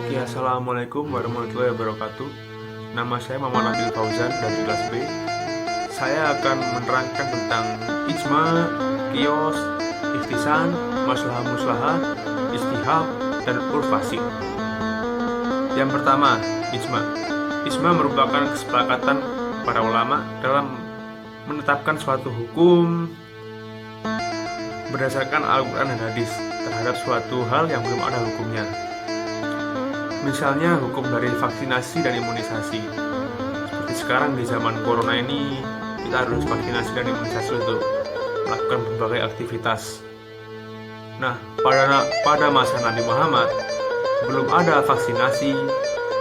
Oke, assalamualaikum warahmatullahi wabarakatuh. Nama saya Muhammad Nabil Fauzan dari kelas B. Saya akan menerangkan tentang ijma, qiyas, ihtisan, maslahah muslahah, istihab, dan urf fasid. Yang pertama, ijma. Ijma merupakan kesepakatan para ulama dalam menetapkan suatu hukum berdasarkan Al-Quran dan hadis terhadap suatu hal yang belum ada hukumnya. Misalnya hukum dari vaksinasi dan imunisasi. Seperti sekarang di zaman corona ini, kita harus vaksinasi dan imunisasi untuk melakukan berbagai aktivitas. Nah, pada masa Nabi Muhammad belum ada vaksinasi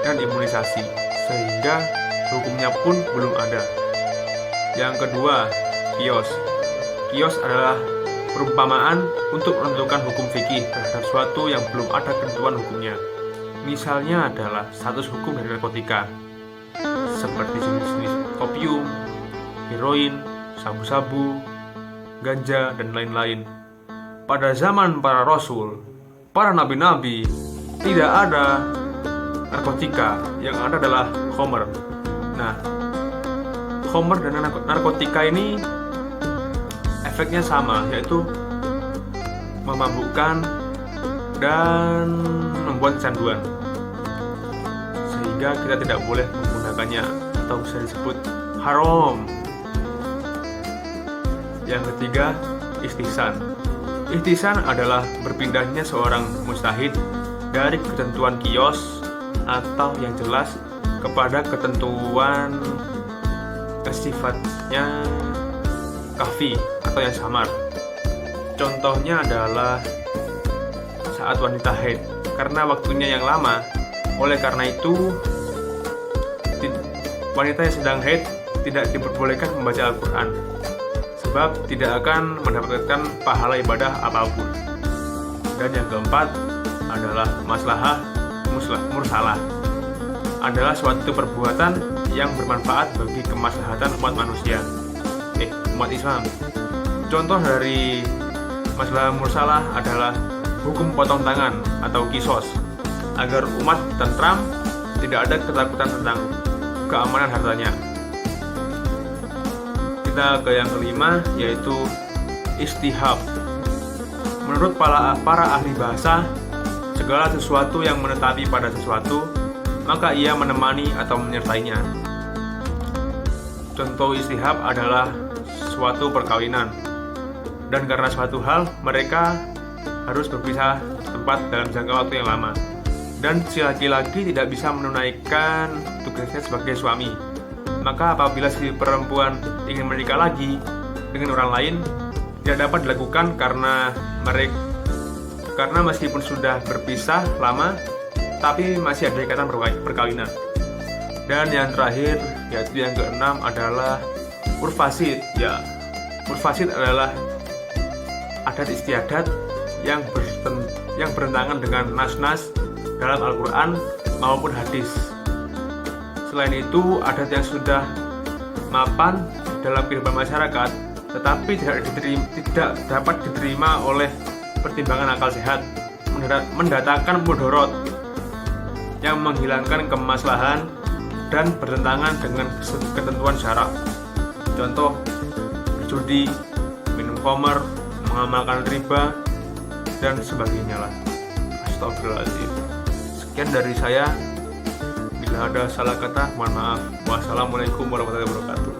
dan imunisasi, sehingga hukumnya pun belum ada. Yang kedua, qiyas. Qiyas adalah perumpamaan untuk menentukan hukum fikih terhadap suatu yang belum ada ketentuan hukumnya. Misalnya adalah status hukum dari narkotika, seperti jenis-jenis opium, heroin, sabu-sabu, ganja, dan lain-lain. Pada zaman para rasul, para nabi-nabi, tidak ada narkotika, yang ada adalah khamr. Nah, khamr dan narkotika ini efeknya sama, yaitu memabukkan dan membuat kecanduan, sehingga kita tidak boleh menggunakannya atau bisa disebut haram. Yang ketiga, ihtisan. Ihtisan adalah berpindahnya seorang mujtahid dari ketentuan qiyas atau yang jelas kepada ketentuan sifatnya kahfi atau yang samar. Contohnya adalah saat wanita haid, karena waktunya yang lama. Oleh karena itu, wanita yang sedang haid tidak diperbolehkan membaca Al-Quran, sebab tidak akan mendapatkan pahala ibadah apapun. Dan yang keempat adalah maslahah mursalah. Adalah suatu perbuatan yang bermanfaat bagi kemaslahatan umat manusia, umat Islam. Contoh dari maslahah mursalah adalah hukum potong tangan atau kisos, agar umat tentram, tidak ada ketakutan tentang keamanan hartanya. Kita ke yang kelima, yaitu istihab. Menurut para ahli bahasa, segala sesuatu yang menetapi pada sesuatu, maka ia menemani atau menyertainya. Contoh istihab adalah suatu perkawinan, dan karena suatu hal mereka harus berpisah tempat dalam jangka waktu yang lama, dan si laki-laki tidak bisa menunaikan tugasnya sebagai suami. Maka apabila si perempuan ingin menikah lagi dengan orang lain, tidak dapat dilakukan karena meskipun sudah berpisah lama, tapi masih ada ikatan perkawinan. Dan yang terakhir, yaitu yang keenam, adalah urf fasid. Ya, urf fasid adalah adat istiadat yang bertentangan dengan nas-nas dalam Al-Quran maupun hadis. Selain itu, adat yang sudah mapan dalam kehidupan masyarakat tetapi tidak dapat diterima oleh pertimbangan akal sehat, mendatangkan mudorot yang menghilangkan kemaslahan dan bertentangan dengan ketentuan syarak. Contoh, berjudi, minum khamr, mengamalkan riba, dan sebagainya lah. Astagfirullahaladzim. Sekian dari saya. Bila ada salah kata, mohon maaf. Wassalamualaikum warahmatullahi wabarakatuh.